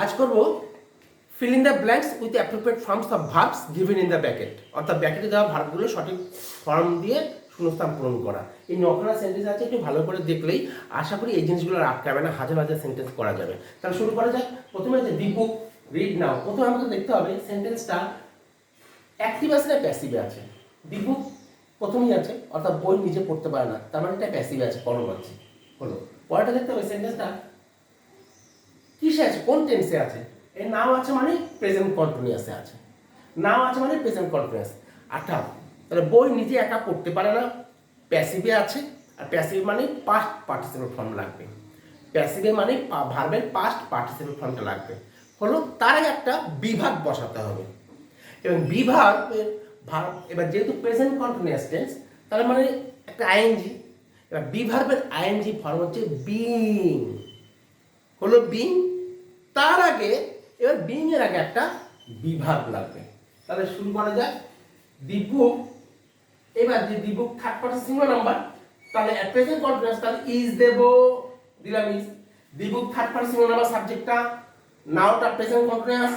আজ করব fill in the blanks with the appropriate forms of verbs given in the bracket অর্থাৎ ব্র্যাকেটে দেওয়া ভার্বগুলো সঠিক ফর্ম দিয়ে শূন্যস্থান পূরণ করা। এই নখানা সেন্টেন্স আছে, একটু ভালো করে দেখলেই আশা করি এই জিনিসগুলো আটকাবে না, হাজার হাজার সেন্টেন্স করা যাবে। তাহলে শুরু করা যাক। প্রথমে আছে দি বুক রিড নাও। প্রথমে আমাদের দেখতে হবে সেন্টেন্সটা অ্যাক্টিভ আছে না প্যাসিভে আছে। দি বুক প্রথমেই আছে, অর্থাৎ বই নিজে পড়তে পারে না, তার মানে এটা প্যাসিভে আছে, কলম আছে। হলো, পরেরটা দেখতে হবে সেন্টেন্সটা কিসে আছে, কোন টেন্সে আছে। এই নাও আছে মানে প্রেজেন্ট কন্টিনিউয়াসে আছে, নাও আছে মানে প্রেজেন্ট কন্টিনিউয়াস। অর্থাৎ তাহলে বই নিজে একা পড়তে পারে না, প্যাসিভে আছে। আর প্যাসিভ মানে পাস্ট পার্টিসিপেল ফর্ম লাগবে, প্যাসিভে মানে ভার্বের পাস্ট পার্টিসিপেল ফর্মটা লাগবে। হলো, তার আগে একটা বিভাগ বসাতে হবে এবং বিভাগের ভার্ব এবার যেহেতু প্রেজেন্ট কন্টিনিউয়াস টেন্স তার মানে একটা আইএনজি। এবার বিভার্বের আইএনজি ফর্ম হচ্ছে বিং। হলো বিং, তার আগে এবার বিং এর আগে একটা বিভাগ লাগবে। তাহলে শুরু করা যাক। দি বুক, এবার যে দি বুক থার্ড পারসন সিঙ্গুলার নাম্বার, তাহলে এট প্রেজেন্ট কন্টিনিউয়াস তাহলে ইজ দেব, দিলাম is. The book third person singular number, সাবজেক্টটা নাওটা প্রেজেন্ট কন্টিনিউয়াস,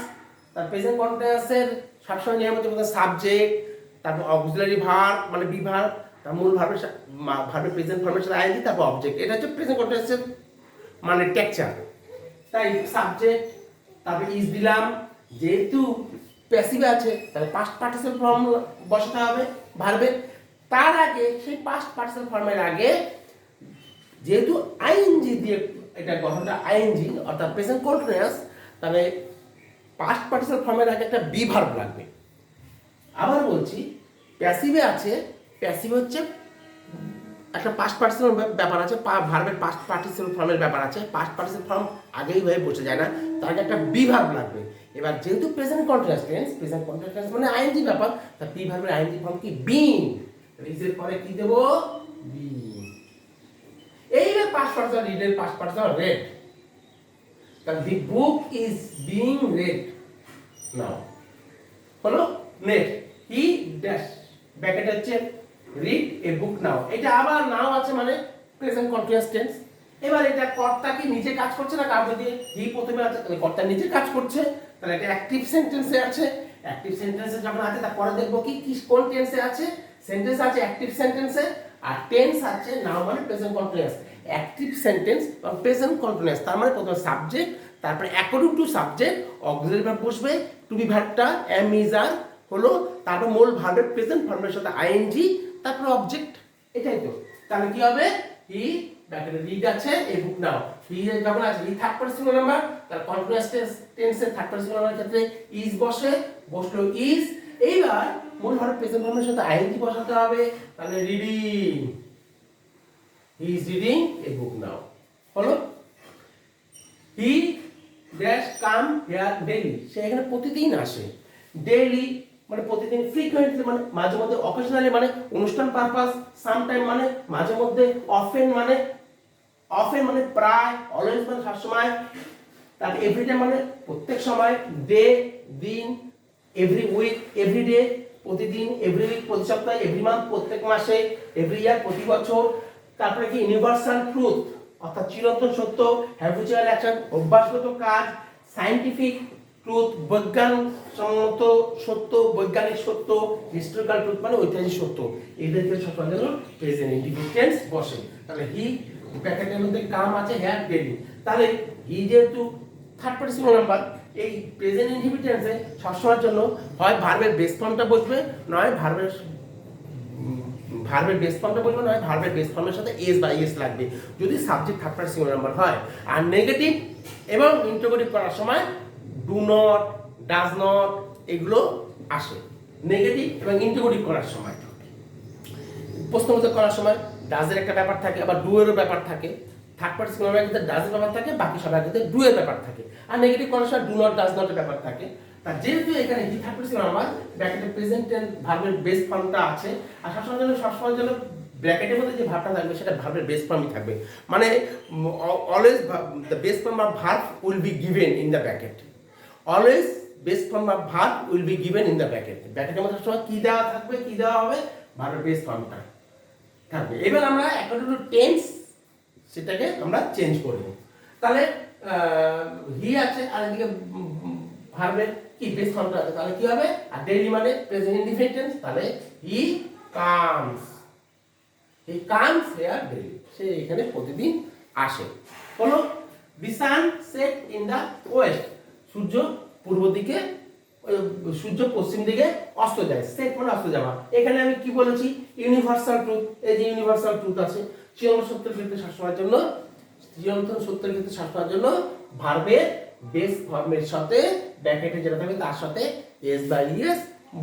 তার প্রেজেন্ট কন্টিনিউয়াসের সবসময় নিয়মিত সাবজেক্ট, তারপর অক্সিলারি ভার্ব মানে বিভাগ, তার মূল ভার্বের ভার্বের প্রেজেন্ট ফর্মের সাথে আইএনজি, তারপর অবজেক্ট। এটা হচ্ছে প্রেজেন্ট কন্টিনিউয়াসের মানে টেক্সচার। তাই সাবজেক্ট তারপরে ইজ দিলাম, যেহেতু প্যাসিভে আছে তাহলে পাস্ট পার্টিসিপেল ফর্ম বসাতে হবে ভার্বের। তার আগে সেই পাস্ট পার্টিসিপেল ফর্মের আগে যেহেতু আইএনজি দিয়ে এটা গঠনটা আইএনজি অর্থাৎ প্রেজেন্ট কন্টিনিউয়াস, তাহলে পাস্ট পার্টিসিপেল ফর্মের আগে একটা বি ভার্ব লাগবে। আবার বলছি, প্যাসিভে আছে, প্যাসিভে হচ্ছে একটা পাস্ট পার্টিসিপেল ব্যাপার আছে, ভার্বের পাস্ট পার্টিসিপেল ফর্মের ব্যাপার আছে। পাস্ট পার্টিসিপেল ফর্ম আগেই হয়ে বসে যায় না, তার আগে একটা বি ভার্ব লাগবে। এবার যেহেতু present continuous tense, present continuous tense মানে আইএনজি ব্যাপার, তার বি ভার্বের আইএনজি ফর্ম কি বিং। ইজের পরে কি দেব, বিং। এইবার পাস্ট পার্টিসিপেল রিডের পাস্ট পার্টিসিপেল রেড, তাহলে the book is being read now. হলো, নেক্সট হি ড্যাশ ব্র্যাকেট হচ্ছে রিড এ বুক নাও। এটা আবার নাও আছে মানে প্রেজেন্ট কন্টিনিউয়াস টেন্স। এবার এটা কর্তা কি নিজে কাজ করছে না কাউকে দিয়ে, হি প্রথমে আছে তাহলে কর্তা নিজে কাজ করছে, তাহলে এটা অ্যাক্টিভ সেন্টেন্সে আছে। অ্যাক্টিভ সেন্টেন্সে যখন আছে তারপরে দেখবো কি কি কোন টেন্সে আছে। সেন্টেন্স আছে অ্যাক্টিভ সেন্টেন্সে, আর টেন্স আছে নাও মানে প্রেজেন্ট কন্টিনিউয়াস। অ্যাক্টিভ সেন্টেন্স বা প্রেজেন্ট কন্টিনিউয়াস তার মানে প্রথমে সাবজেক্ট, তারপরে according to subject auxiliary verb বসবে, টু বি ভার্বটা এম ইজ আর হলো, তারপর মূল ভার্বের প্রেজেন্ট ফর্মের সাথে আইএনজি, তারপর অবজেক্ট। এটাই তো। তাহলে কি হবে, হি ব্র্যাকেটে রিড আছে এ বুক নাও। হি যখন আছে হি থার্ড পারসন সিঙ্গুলার নাম্বার, তার কন্টিনিউয়াস টেন্সের থার্ড পারসন সিঙ্গুলার নাম্বারের ক্ষেত্রে ইজ বসে, বসলো ইজ। এইবার মূল ভার্বের প্রেজেন্ট ফর্মের সাথে আইএনজি বসাতে হবে, তাহলে reading, he is reading a book now. হলো, he dash come here daily, সে এখানে প্রতিদিন আসে। ডেইলি মানে প্রতিদিন, ফ্রিকোয়েন্টলি মানে মাঝে মধ্যে, অকেশনালি মানে অনুষ্ঠান পারপাস, সামটাইম মানে মাঝে মধ্যে, অফেন মানে প্রায়, অলওয়েজ মানে সবসময়, তারপর এভরি টাইম মানে প্রত্যেক সময়, ডে দিন, এভরি উইক এভরি ডে প্রতিদিন, এভরি উইক প্রতি সপ্তাহে, এভরি মান্থ প্রত্যেক মাসে, এভরি ইয়ার প্রতি বছর। তারপরে কি ইউনিভার্সাল ট্রুথ অর্থাৎ চিরন্তন সত্য, হ্যাবিচুয়াল অ্যাকশন অভ্যাসগত কাজ, সায়েন্টিফিক ট্রুথ বৈজ্ঞানিক সত্য, বৈজ্ঞানিক সত্য, হিস্টোরিক্যাল ট্রুথ মানে ঐতিহাসিক সত্য। এদেরকে সবসময় যেন প্রেজেন্ট ইন্ডিফিনিট টেন্স বসে। তাহলে হি ব্র্যাকেটের মধ্যে কাম আছে হেয়ার ডেইলি, তাহলে হি যেহেতু থার্ড পারসন সিঙ্গুলার নাম্বার, এই প্রেজেন্ট ইন্ডিফিনিট টেন্সে সবসময়ের জন্য হয় ভার্বের বেস ফর্মটা বসবে, নয় ভার্বের বেস ফর্মটা বলবো, নয় ভার্বের বেস ফর্মের সাথে এস বা এস লাগবে যদি subject third person singular number হয়। আর নেগেটিভ এবং ইন্টারোগেটিভ করার সময় ডু নট, ডাজ নট এগুলো আসে নেগেটিভ এবং ইন্টারোগেটিভ করার সময়। প্রশ্নবোধক করার সময় ডাজের একটা ব্যাপার থাকে, আবার ডু এরও ব্যাপার থাকে। থার্ড পারসন সিঙ্গুলার নাম্বারের ক্ষেত্রে ডাজের ব্যাপার থাকে, বাকি সবার ক্ষেত্রে ডু এর ব্যাপার থাকে। আর নেগেটিভ করার সময় ডু নট, ডাজ নটের ব্যাপার থাকে। তা যেহেতু এখানে he third person singular number, ব্র্যাকেটে প্রেজেন্ট টেন্স ভার্বের বেস ফর্মটা আছে, আর সবসময় জন্য ব্র্যাকেটের মধ্যে যে ভার্বটা থাকবে সেটা ভার্বের বেস ফর্মই থাকবে। মানে always the base form of verb will be given in the bracket. Always base form of verb will be given in the bracket. ব্র্যাকেটের মধ্যে সময় কি দেওয়া থাকবে, কি দেওয়া হবে, ভার্বের বেস ফর্মটা থাকবে। এবার আমরা অ্যাকর্ডিং টু টেন্স সেটাকে আমরা চেঞ্জ করব। তাহলে হি আছে আর এদিকে ভার্বের কি বেস ফর্মটা আছে, তাহলে কি হবে? আর ডেইলি মানে প্রেজেন্ট ইনডিফিনিট টেন্স, তাহলে he comes, he comes here daily, সে এখানে প্রতিদিন আসে। বলো, the sun set in the west, সূর্য পূর্ব দিকে, সূর্য পশ্চিম দিকে অস্ত যায়। সেট মানে অস্ত যাওয়া। এখানে আমি কি বলেছি? Universal truth. এই যে ইউনিভার্সাল ট্রুথ আছে, চিরন্তন সত্যের ক্ষেত্রে শাসনের জন্য, চিরন্তন সত্যের ক্ষেত্রে শাসনের জন্য ভার্বের বেস ফর্মের সাথে ব্র্যাকেটে যেটা থাকবে তার সাথে এস বা ইএস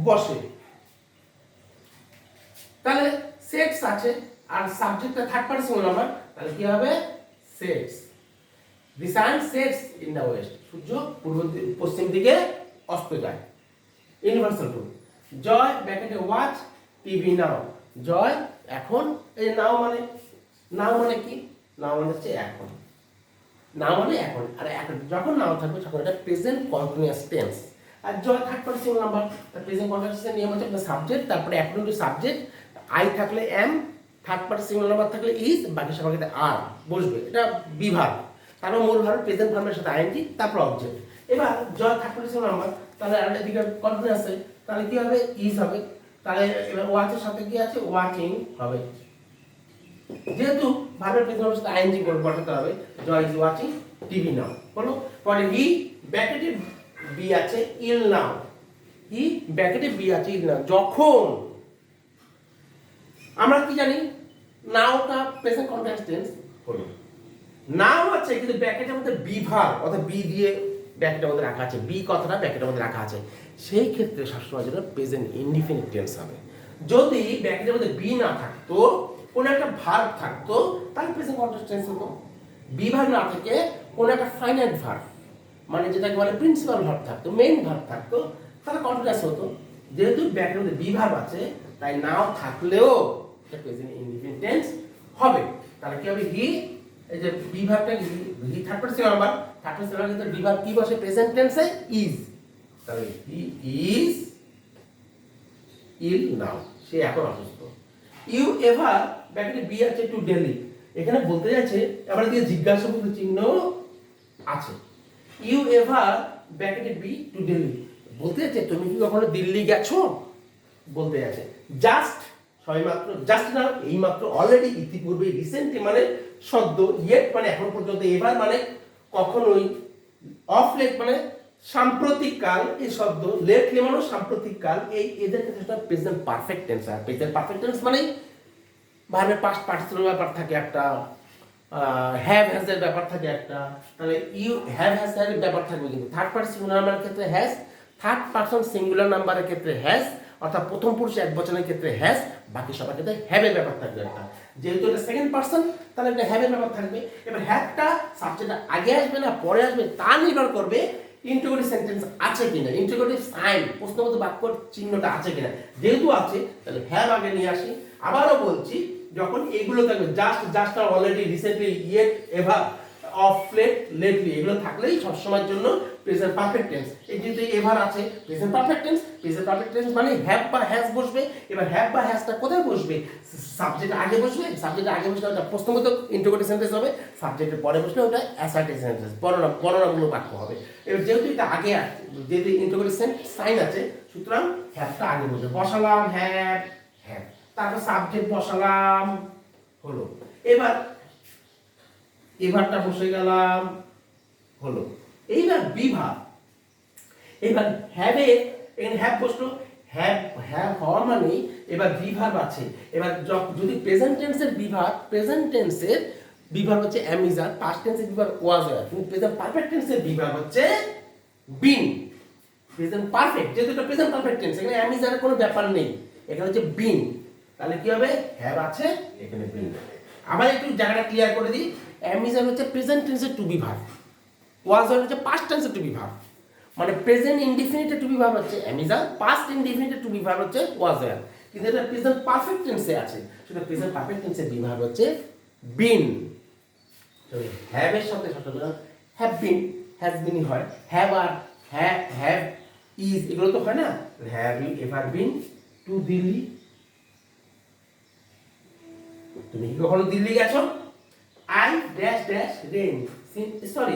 বসে। তাহলে সেটস আছে আর সাবজেক্টটা থার্ড পারসন নাম্বার, তাহলে কি হবে? Sets. The sun sets in the west, সূর্য পশ্চিম দিকে অস্ত যায়। Universal truth. জয় ব্র্যাকেটে ওয়াচ টিভি নাও, জয় এখন, এই নাও মানে কি? নাও মানে হচ্ছে এখন, নাও মানে এখন, আর এখন যখন নাও থাকবে তখন এটা প্রেজেন্ট কন্টিনিউয়াস টেন্স। আর জয় থার্ড পারসন নাম্বার, তার প্রেজেন্ট কন্টিনিউয়াস নিয়ম হচ্ছে আপনার সাবজেক্ট, তারপরে অ্যাকর্ডিং টু সাবজেক্ট আই থাকলে এম, থার্ড পারসন নাম্বার থাকলে ইজ, বাকি সবার ক্ষেত্রে আর বসবে। এটা বিভাগ। তারপর মূল ভার্ব প্রেজেন্ট ফর্মের সাথে আইএনজি, তারপর অবজেক্ট। এবার জয় থার্ড পারসন নাম্বার, তাহলে আর এদিকে কন্টিনিউয়াস আছে, তাহলে কি হবে? ইজ হবে। তাহলে এবার ওয়াচের সাথে কি আছে? ওয়াচিং হবে। যেহেতু ভার্বের প্রেজেন্ট ফর্মের সাথে আইএনজি বসাতে হবে, জয় ইজ ওয়াচিং টিভি নাও। বলো, পরে হি ব্র্যাকেটে বি আছে ইল নাও, হি ব্র্যাকেটে বি আছে ইল নাও, যখন। আমরা কি জানি? নাওটা প্রেজেন্ট কন্টিনিউয়াস টেন্স হলো। নাও আছে কিন্তু ব্র্যাকেটের মধ্যে বি ভার্ব, অর্থাৎ বি দিয়ে ব্র্যাকেটের মধ্যে রাখা আছে, বি কথাটা ব্র্যাকেটের মধ্যে রাখা আছে, সেই ক্ষেত্রে সবসময় জন্য প্রেজেন্ট ইনডিফিনিট টেন্স হবে। যদি ব্র্যাকেটের মধ্যে বি না থাকতো, কোনো একটা ভার্ব থাকতো, তাহলে প্রেজেন্ট কন্টিনিউয়াস টেন্স হতো। বি ভার্ব না থেকে কোনো একটা ফাইনাইট ভার্ব, মানে যেটাকে বলে প্রিন্সিপাল ভার্ব থাকতো, মেইন ভার্ব থাকতো, তাহলে কন্টিনিউয়াস হতো। যেহেতু ব্র্যাকেটের মধ্যে বি ভার্ব আছে, তাই নাও থাকলেও এটা প্রেজেন্ট ইনডিফিনিট টেন্স হবে। তাহলে কি হবে? হি, এই যে বি ভার্বটা he third person number, third person number কিন্তু বি ভার্ব কি বসে? প্রেজেন্ট টেন্সে ইজ। তাহলে হি ইজ ইল নাও, সে এখন অসুস্থ। ইউ এভার ব্র্যাকেটে বি আছে টু ডেলি, এখানে বলতে যাচ্ছে, আবার দিয়ে জিজ্ঞাসাবাদ চিহ্ন আছে। ইউ এভার ব্র্যাকেটে বি টু ডেলি, বলতে যাচ্ছে তুমি কি কখনো দিল্লি গেছো? বলতে যাচ্ছে। জাস্ট সবেমাত্র, জাস্ট না, এই মাত্র, অলরেডি, ইতিপূর্বে, রিসেন্টলি মানে সদ্য, ইয়েট মানে এখন পর্যন্ত, এবার মানে কখনোই, অফ লেট মানে সাম্প্রতিক কাল, এই শব্দ, লেটলি মানে সাম্প্রতিক কাল, এই এদের ক্ষেত্রে প্রেজেন্ট পারফেক্ট টেন্স। আর প্রেজেন্ট পারফেক্ট টেন্স মানে ভার্বের পাস্ট পার্টিসিপেল ব্যাপার থাকে একটা, হ্যাভ হ্যাজ এর ব্যাপার থাকে একটা, তাহলে ইউ হ্যাভ হ্যাজ এর ব্যাপার থাকবে। কিন্তু থার্ড পারসন সিঙ্গুলার নাম্বারের ক্ষেত্রে হ্যাজ, থার্ড পারসন সিঙ্গুলার নাম্বারের ক্ষেত্রে হ্যাজ, অর্থাৎ প্রথম পুরুষ একবচনের ক্ষেত্রে হ্যাজ, বাকি সবার ক্ষেত্রে হ্যাভের ব্যাপার থাকবে একটা। যেহেতু এটা সেকেন্ড পারসন, তাহলে এটা হ্যাভের ব্যাপার থাকবে। এবার হ্যাভটা সাবজেক্টটা আগে আসবে না পরে আসবে তা নির্ভর করবে ইন্টিগ্রেটিভ সেন্টেন্স আছে কিনা, ইন্টিগ্রেটিভ সাইন, প্রশ্নবোধক বাক্য চিহ্নটা আছে কিনা। যেহেতু আছে, তাহলে হ্যাভ আগে নিয়ে আসি। আবারও বলছি, যখন এগুলো থাকবে, জাস্ট আর already, recently, yet, ever, of late, lately, এগুলো থাকলেই সবসময়ের জন্য প্রেজেন্ট পারফেক্ট টেন্স। এই যেহেতু এভার আছে, present perfect tense, present perfect tense মানে হ্যাভ বা হ্যাজ বসবে। এবার হ্যাভ বা হ্যাজটা কোথায় বসবে? সাবজেক্ট আগে বসবে, সাবজেক্ট আগে বসলে ওটা প্রশ্নবোধক ইন্টিগ্রেটিভ সেন্টেন্স হবে, সাবজেক্টের পরে বসলে ওটা অ্যাসার্টিভ সেন্টেন্স, বর্ণনামূলক বাক্য হবে। এবার যেহেতু এটা আগে আসছে, যেহেতু ইন্টিগ্রেটিভ সাইন আছে, সুতরাং হ্যাভটা আগে বসবে। বসালাম হ্যাভ, হ্যাভ, তারপর সাবজেক্ট বসালাম, হলো। এবারটা বসে গেলাম, হলো। এইবার বিভাগ, এবার হ্যাভে, এখানে হ্যাভ বসলো, হ্যাভ হওয়া মানে এবার বিভাগ আছে। এবার যদি প্রেজেন্ট টেন্সের বিভাগ, প্রেজেন্ট টেন্সের বিভাগ হচ্ছে অ্যামিজার, পাস্ট টেন্সের বিভাগ ওয়াজ ওয়ার, কিন্তু প্রেজেন্ট পারফেক্ট টেন্সের বিভাগ হচ্ছে বিন। প্রেজেন্ট পারফেক্ট, যেহেতু এটা প্রেজেন্ট পারফেক্ট টেন্স, এখানে অ্যামিজারের কোনো ব্যাপার নেই, এখানে হচ্ছে বিন। তাহলে কি হবে? হ্যাভ আছে, এখানে বিন। আবার একটু জায়গাটা ক্লিয়ার করে দিই, অ্যামিজার হচ্ছে প্রেজেন্ট টেন্সের to be verb, was were হচ্ছে পাস্ট টেন্সের টু বি ভার্ব। মানে প্রেজেন্ট ইনডিফিনিটের টু বি ভার্ব হচ্ছে অ্যামিজার, পাস্ট ইনডিফিনিটের টু বি ভার্ব হচ্ছে ওয়াজ ওয়ার। কিন্তু এটা প্রেজেন্ট পারফেক্ট টেন্সে আছে, সেটা প্রেজেন্ট পারফেক্ট টেন্সের বি ভার্ব হচ্ছে বিন। হ্যাভ এর সাথে হ্যাভ বিন, হ্যাজ বিন হয়, হ্যাভ আর হ্যাভ ইজ এগুলো তো হয় না। Have you ever been to Delhi? তুমি কি কখনো দিল্লি গেছো? I dash dash rain sorry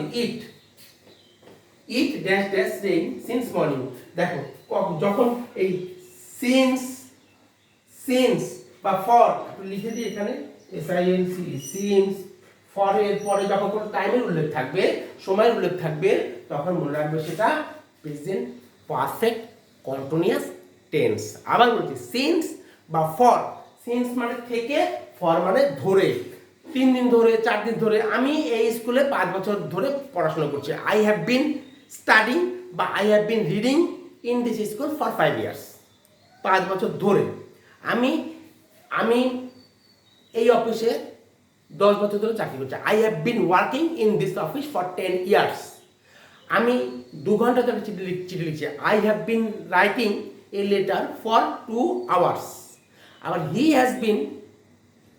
it dash dash rain since morning. দেখো যখন এই সিন্স বা ফর লিখে দিই এখানে এসআইএনসি সিন্স ফর এর পরে যখন কোনো টাইমের উল্লেখ থাকবে, সময়ের উল্লেখ থাকবে, তখন মনে রাখবে সেটা প্রেজেন্ট পারফেক্ট কন্টিনিউয়াস টেন্স। আবার বলছি সিন্স বা ফর, সিন্স মানে থেকে, ফর মানে ধরে, 3 দিন ধরে 4 দিন ধরে। আমি এই স্কুলে 5 বছর ধরে পড়াশোনা করছি। আই হ্যাভ বিন স্টাডিং বা I have been reading in this school for 5 years. 5 বছর ধরে আমি এই অফিসে 10 বছর ধরে চাকরি করছি। I have been working in this office for 10 years. আমি 2 ঘন্টা ধরে চিঠি লিখছি। I have been writing a letter for 2 hours. আবার he has been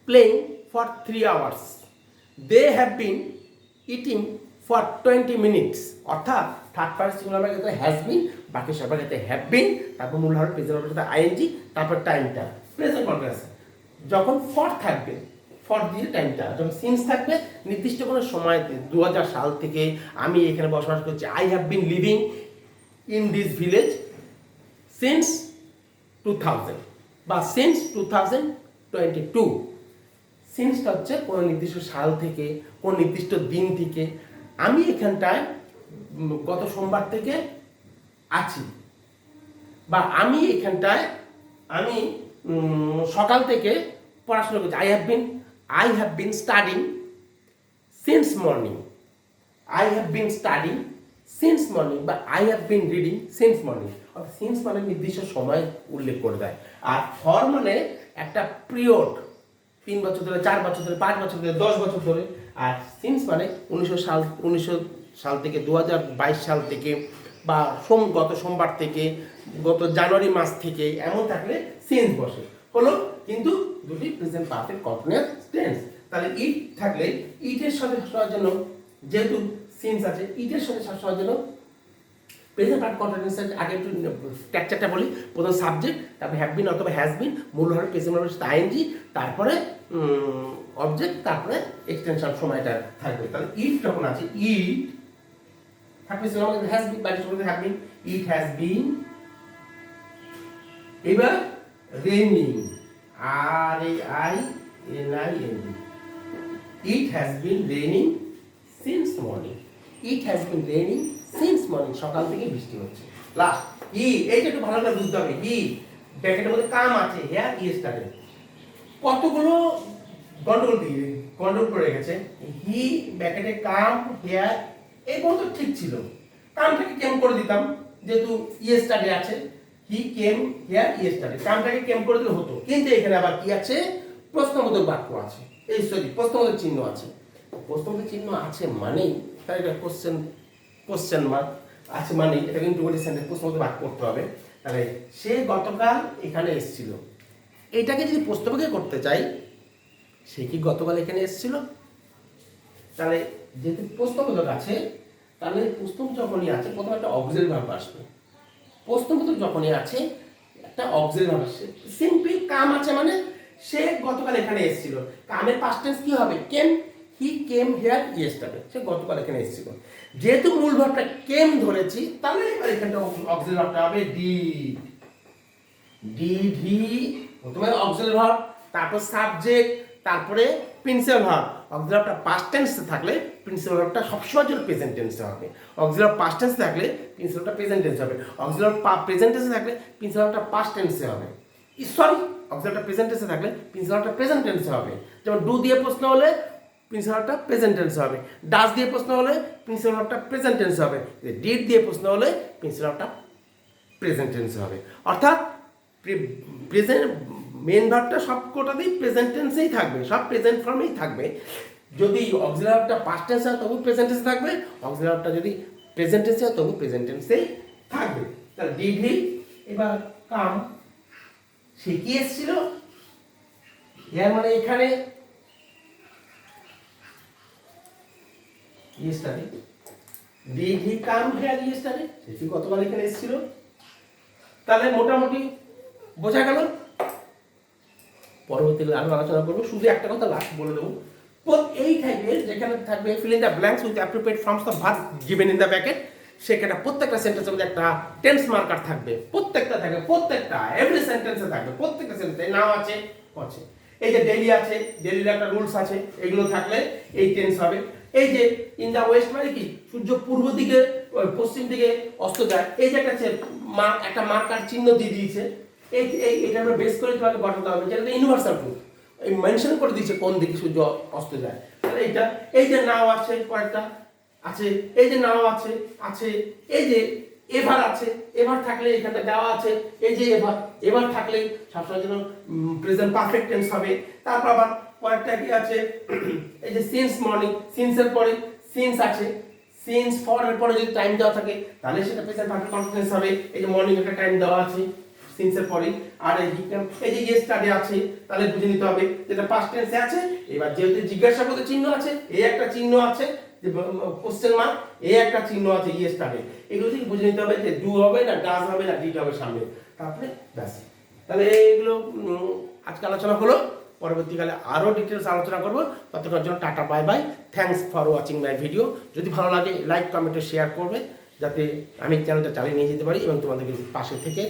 playing for 3 hours. They have been eating for 20 minutes. অর্থাৎ থার্ড পার্সন সিঙ্গুলার ভার্বের ক্ষেত্রে has been, বাকি সবার ক্ষেত্রে হ্যাভ বিন, তারপর মূল ভার্ব প্রেজেন্ট ভার্বের সাথে আইএনজি, তারপর টাইমটা প্রেজেন্ট কন্টিনিউয়াস। যখন ফর থাকবে, ফর দিয়ে টাইমটা, যখন সিন্স থাকবে নির্দিষ্ট কোনো সময়তে, 2000 সাল থেকে আমি এখানে বসবাস করছি। I have been living in this village since 2000 বা সিন্স 2022। সিন্সটা হচ্ছে কোনো নির্দিষ্ট সাল থেকে, কোনো নির্দিষ্ট দিন থেকে। আমি এখানটায় গত সোমবার থেকে আছি, বা আমি এখানটায় আমি সকাল থেকে পড়াশোনা করছি। I have been studying since morning. I have been studying since morning বা I have been reading since morning. অর্থাৎ সিন্স মানে নির্দিষ্ট সময় উল্লেখ করে দেয়। আর ফর মানে একটা পিরিয়ড, 3 বছর ধরে, 4 বছর ধরে, 5 বছর ধরে, 10 বছর ধরে। আর সিন্স মানে 1900 সাল থেকে, 2022 সাল থেকে, বা গত সোমবার থেকে, গত জানুয়ারি মাস থেকে, এমন থাকলে সিন্স বসে হলো। কিন্তু দুটি প্রেজেন্ট পারফেক্ট কন্টিনিউয়াস টেন্স। তাহলে ইট থাকলে ইটের সাথে সবার জন্য, যেহেতু সিন্স আছে, ইটের সাথে সবার জন্য প্রেজেন্ট পারফেক্ট কন্টিনিউয়াস আগে একটু স্ট্রাকচারটা বলি। প্রথম সাবজেক্ট, তারপরে হ্যাভ বিন অথবা হ্যাজ বিন, মূল ভার্ব প্রেজেন্ট ভার্বের সাথে আইএনজি, তারপরে অবজেক্ট, তারপরে এক্সটেনশন সময়টা থাকবে। তাহলে ইট যখন আছে, ইট থাকবে হ্যাজ বিন, বাকি সবগুলো have been. It has been. এবার raining, RAINING, it has been raining since morning. It has been raining since morning, সকাল থেকে বৃষ্টি হচ্ছে। লাস্ট এইটা একটু ভালো করে বুঝতে হবে। ব্র্যাকেটের মধ্যে কাম আছে, হেয়ার ইয়েস্টারডে। কতগুলো গন্ডগোল করে গেছে। হি ব্র্যাকেটে কাম হেয়ার, এই পর্যন্ত ঠিক ছিল। কামটাকে কেম করে দিতাম, যেহেতু ইয়েস্টারডে আছে। হি কেম হেয়ার ইয়েস্টারডে, কামটাকে কেম করে দিলে হতো। কিন্তু এখানে আবার কি আছে? প্রশ্নবোধক বাক্য আছে, প্রশ্নবোধক চিহ্ন আছে। প্রশ্নবোধক চিহ্ন আছে মানেই তার এটা কোশ্চেন মার্ক আছে, মানে এটা কিন্তু সেন্টেন্স প্রশ্নবোধক বাক্য করতে হবে। তাহলে সে গতকাল এখানে এসেছিল, এটাকে যদি প্রশ্নবোধক করতে চাই, সে কি গতকাল এখানে এসেছিল? তাহলে যেহেতু প্রশ্নবোধক আছে, তাহলে প্রশ্নবোধক যখনই আছে প্রথমে একটা অক্সিলারি ভার্ব আসবে। প্রশ্নবোধক যখনই আছে একটা অক্সিলারি ভার্ব আসবে। সিম্পল কাম আছে মানে সে গতকাল এখানে এসেছিল। কামের পাস্ট টেন্স কি হবে? কেম। হি কেম হিয়ার ইয়েস্টারডে, সে গতকাল এখানে এসেছিল। যেহেতু মূল ভার্বটা কেম ধরেছি, তাহলে এবার এখানটা অক্সিলারি ভার্বটা হবে ডিড। ডিড হি, প্রথমে অক্সিলারি ভার্ব, তারপর সাবজেক্ট, তারপরে প্রিন্সিপাল ভার্ব। অক্সিলারি ভার্বটা পাস্ট টেন্সে থাকলে প্রিন্সিপাল ভার্বটা সবসময় জন্য প্রেজেন্ট টেন্সে হবে। অক্সিলারি পাস্ট টেন্সে থাকলে প্রিন্সিপালটা প্রেজেন্ট টেন্সে হবে। অক্সিলারি প্রেজেন্ট টেন্সে থাকলে প্রিন্সিপালটা পাস্ট টেন্সে হবে। অক্সিলারিটা প্রেজেন্ট টেন্সে থাকলে প্রিন্সিপালটা প্রেজেন্ট টেন্সে হবে। যেমন ডু দিয়ে প্রশ্ন হলে প্রিন্সিপালটা প্রেজেন্ট টেন্সে হবে। ডাজ দিয়ে প্রশ্ন হলে প্রিন্সিপালটা প্রেজেন্ট টেন্সে হবে। ডিড দিয়ে প্রশ্ন হলে প্রিন্সিপালটা প্রেজেন্ট টেন্সে হবে। অর্থাৎ প্রেজেন্ট মেন ভার্বটা সবকটাতেই প্রেজেন্ট টেন্সেই থাকবে, সব প্রেজেন্ট ফর্মেই থাকবে। যদি অক্সিলারি ভার্বটা পাস্ট টেন্সে হয় তবু প্রেজেন্ট টেন্সে থাকবে, অক্সিলারি ভার্বটা যদি প্রেজেন্ট টেন্সে হয় তবু প্রেজেন্ট টেন্সেই থাকবে। তাহলে ডিড হি, এবার কাম, সে কি এসেছিল? ইয়ার মানে এখানে yesterday. Did he come here yesterday, সে কি গতকাল এখানে এসেছিল? তাহলে মোটামুটি বোঝা গেল। পরবর্তীতে আরো আলোচনা করবো। শুধু একটা কথা লাস্ট বলে দেবো, এই টাইপের যেখানে থাকবে fill in the blanks with appropriate forms of verb given in the bracket, সেখানে প্রত্যেকটা সেন্টেন্সের মধ্যে একটা টেন্স মার্কার থাকবে, প্রত্যেকটা এভরি সেন্টেন্সে থাকবে, প্রত্যেকটা সেন্টেন্সে নাও আছে। এই যে ডেইলি আছে, ডেইলির একটা রুলস আছে, এগুলো থাকলে এই টেন্স হবে। এই যে ইন দা ওয়েস্ট মানে কি, সূর্য পূর্ব দিকে পশ্চিম দিকে অস্ত যায়, এই যে একটা মার্কার চিহ্ন দিয়ে দিয়েছে, এটা আমরা বেস করে তোমাকে বসাতে হবে, যেটা ইউনিভার্সাল ট্রুথ, এই মেনশন করে দিয়েছে কোন দিকে সূর্য অস্ত যায়। তাহলে এইটা, এই যে নাও আছে কয়েকটা আছে, এই যে নাও আছে, এই যে এভার আছে, এভার থাকলে এখানটা দেওয়া আছে, এই যে এভার থাকলে সবসময় যেন প্রেজেন্ট পারফেক্ট টেন্স হবে। তারপর আবার কয়েকটা কি আছে, এই যে সিন্স মর্নিং, সিন্সের পরে সিন্স আছে, সিন্স ফর এর পরে যদি টাইম দেওয়া থাকে তাহলে সেটা প্রেজেন্ট পারফেক্ট কন্টিনিউয়াস হবে। এই যে মর্নিং একটা টাইম দেওয়া আছে সিন্সের পরে, আর এই যে ইয়েস্টারডে আছে, তাহলে বুঝে নিতে হবে যেটা পাস্ট টেন্সে আছে। এবার যেহেতু জিজ্ঞাসাবাদের চিহ্ন আছে, এই একটা চিহ্ন আছে যে কোশ্চেন মার্ক, এই একটা চিহ্ন আছে ইয়েস্টারডে, এগুলো থেকে বুঝে নিতে হবে যে ডু হবে না ডাজ হবে না ডিড হবে সামনে, তারপরে ব্যাস। তাহলে এইগুলো আজকে আলোচনা হলো, পরবর্তীকালে আরও ডিটেলস আলোচনা করব। ততক্ষণের জন্য tata, bye bye, thanks for watching my video. যদি ভালো লাগে লাইক কমেন্টে শেয়ার করবে, যাতে আমি চ্যানেলটা চালিয়ে নিয়ে যেতে পারি এবং তোমাদেরকে পাশে থেকে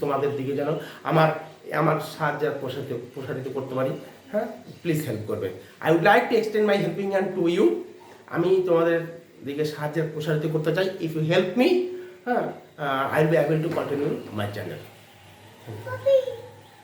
তোমাদের দিকে যেন আমার সাহায্য প্রসারিত করতে পারি। হ্যাঁ, প্লিজ হেল্প করবে। I would like to extend my helping hand to you. আমি তোমাদের দিকে সাহায্যের প্রসারিত করতে চাই। ইফ ইউ হেল্প মি, হ্যাঁ, I will be able to continue my channel.